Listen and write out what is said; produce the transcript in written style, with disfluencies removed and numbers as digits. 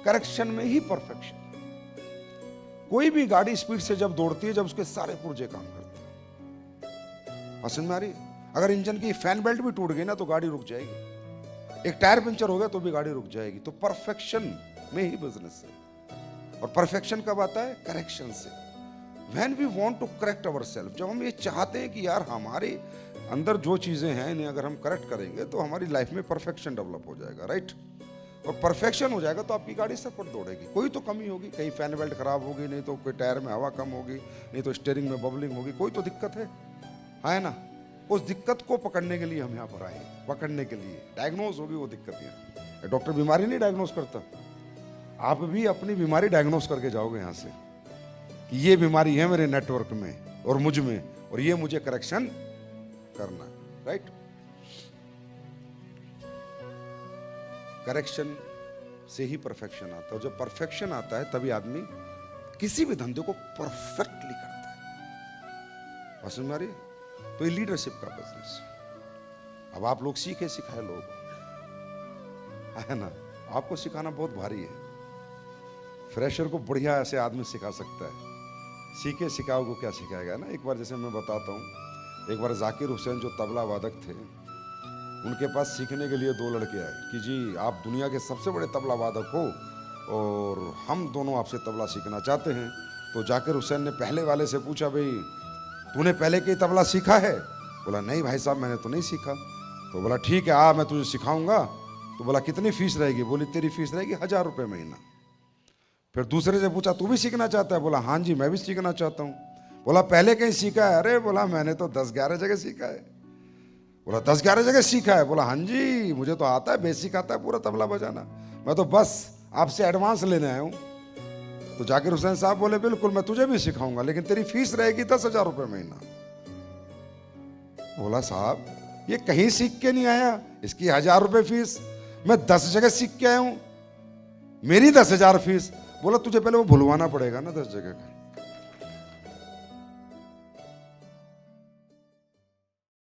Correction में ही perfection. कोई भी गाड़ी स्पीड से जब दौड़ती है, जब उसके सारे पुर्जे काम करते हैं। समझ में आ रही? अगर इंजन की फैन बेल्ट भी टूट गई ना तो गाड़ी रुक जाएगी। एक टायर पंचर हो गया तो भी गाड़ी रुक जाएगी। तो परफेक्शन में ही बिजनेस है। और परफेक्शन कब आता है? करेक्शन से। When we want to correct ourselves, जब हम ये चाहते हैं कि यार हमारे अंदर जो चीजें हैं इन्हें अगर हम करेक्ट करेंगे तो हमारी लाइफ में परफेक्शन डेवलप हो जाएगा, राइट? और परफेक्शन हो जाएगा तो आपकी गाड़ी सपोर्ट दौड़ेगी। कोई तो कमी होगी, कहीं फैन बेल्ट खराब होगी, नहीं तो कोई टायर में हवा कम होगी, नहीं तो स्टीयरिंग में बबलिंग होगी, कोई तो दिक्कत है ना? उस दिक्कत को पकड़ने के लिए हम यहाँ पर आए, पकड़ने के लिए। डायग्नोज होगी वो दिक्कत यहाँ। डॉक्टर बीमारी नहीं डायग्नोज करता, आप भी अपनी बीमारी डायग्नोज करके जाओगे यहाँ से कि ये बीमारी है मेरे नेटवर्क में और मुझ में, और ये मुझे करेक्शन करना है, राइट? करेक्शन से ही परफेक्शन आता है। और जब परफेक्शन आता है तभी आदमी किसी भी धंधे को परफेक्टली करता है। समझ में आ रही है? तो ये लीडरशिप का बिजनेस। अब आप लोग सीखे सिखाए लोग, है ना? आपको सिखाना बहुत भारी है। फ्रेशर को बढ़िया ऐसे आदमी सिखा सकता है, सीखे सिखाओ को क्या सिखाएगा ना? एक बार जैसे मैं बताता हूँ, एक बार जाकिर हुसैन जो तबला वादक थे, उनके पास सीखने के लिए दो लड़के आए कि जी आप दुनिया के सबसे बड़े तबला वादक हो और हम दोनों आपसे तबला सीखना चाहते हैं। तो जाकिर हुसैन ने पहले वाले से पूछा, भाई तूने पहले के तबला सीखा है? बोला नहीं भाई साहब मैंने तो नहीं सीखा। तो बोला ठीक है आ मैं तुझे सिखाऊंगा। तो बोला कितनी फीस रहेगी? बोली तेरी फीस रहेगी 1000 रुपये महीना। फिर दूसरे से पूछा तू भी सीखना चाहता है? बोला हाँ जी मैं भी सीखना चाहता हूँ। बोला पहले कहीं सीखा है? अरे बोला मैंने तो 10-11 जगह सीखा है। बोला 10-11 जगह सीखा है? बोला हाँ जी मुझे तो आता है, बेसिक आता है पूरा तबला बजाना, मैं तो बस आपसे एडवांस लेने आया हूँ। तो जाकिर हुसैन साहब बोले बिल्कुल मैं तुझे भी सिखाऊंगा, लेकिन तेरी फीस रहेगी 10,000 रुपये महीना। बोला साहब ये कहीं सीख के नहीं आया, इसकी 1000 रुपये फीस, मैं 10 जगह सीख के आया हूँ, मेरी 10,000 फीस। बोला तुझे पहले वो भुलवाना पड़ेगा ना 10 जगह का।